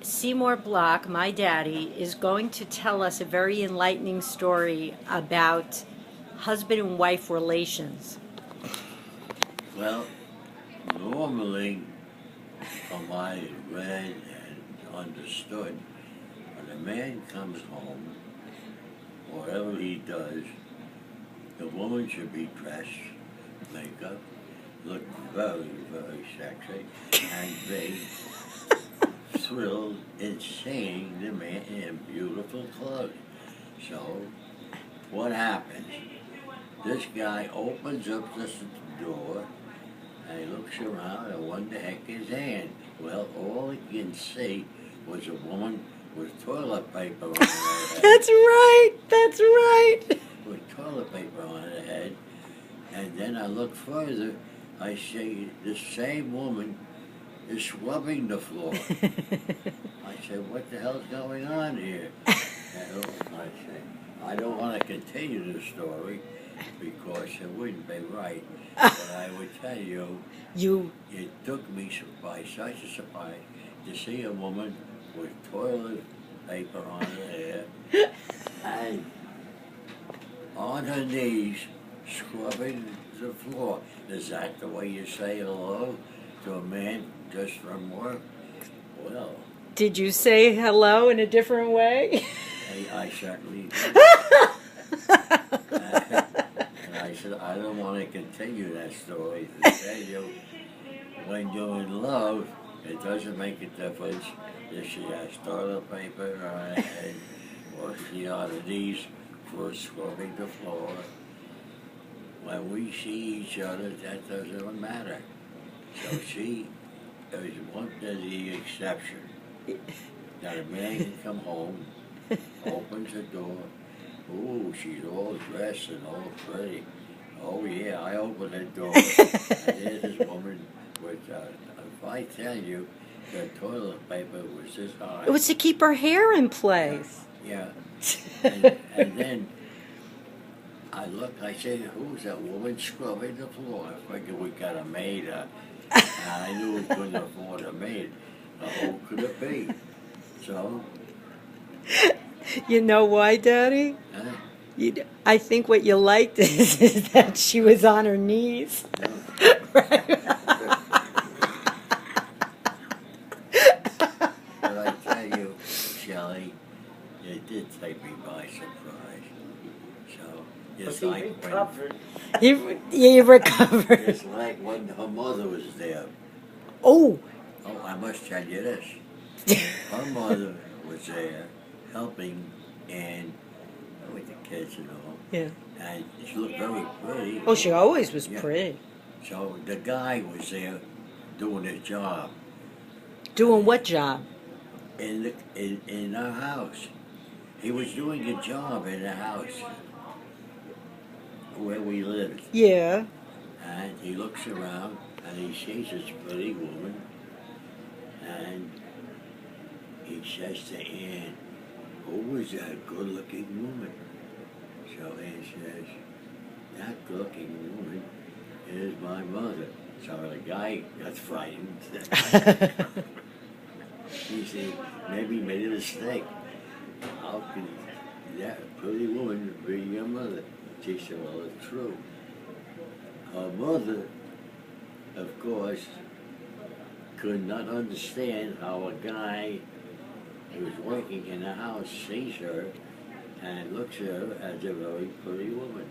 Seymour Block, my daddy, is going to tell us a very enlightening story about husband and wife relations. Well, normally, from what I read and understood, when a man comes home, whatever he does, the woman should be dressed, makeup, look very, very sexy, and be thrilled in seeing the man in beautiful clothes. So, what happens? This guy opens up this door and he looks around and what the heck is in? Well, all he can see was a woman with toilet paper on her head. That's right. That's right. With toilet paper on her head. And then I look further, I see the same woman is scrubbing the floor. I said, what the hell's going on here? And I said, I don't want to continue the story because it wouldn't be right. But I would tell you, it took me by such a surprise to see a woman with toilet paper on her hair and on her knees scrubbing the floor. Is that the way you say hello to a man just from work? Well, Did you say hello in a different way? I certainly did. And I said, I don't want to continue that story to tell you when you're in love, it doesn't make a difference if she has toilet paper on her head or she on her knees for scrubbing the floor. When we see each other, that doesn't matter. So she is one of the exception. That a man can come home, opens the door, ooh, she's all dressed and all pretty. Oh yeah, I opened the door, and there's this woman with, if I tell you, the toilet paper was this high. It was to keep her hair in place. Yeah. And then I looked, I said, who's that woman scrubbing the floor? I figured we got a maid. I knew we couldn't afford a maid. Who could it be? So, You know why, Daddy? huh? I think what you liked is that she was on her knees. Right? But I tell you, Shelley, it did take me by surprise. So, it's like He recovered. it's like when her mother was there. Oh, Oh, I must tell you this. Her mother was there helping and with the kids and all. yeah. And she looked very pretty. Oh, she always was Yeah. pretty. So the guy was there doing his job Doing what job? in our house. He was doing a job in the house where we lived. Yeah. And he looks around and he sees this pretty woman and he says to Ann, who is that good-looking woman? So Ann says, that good-looking woman is my mother. So the guy got frightened. He said, maybe made a mistake. How could that pretty woman be your mother? She said, well, it's true. Her mother, of course, could not understand how a guy who was working in the house sees her and looks at her as a very pretty woman.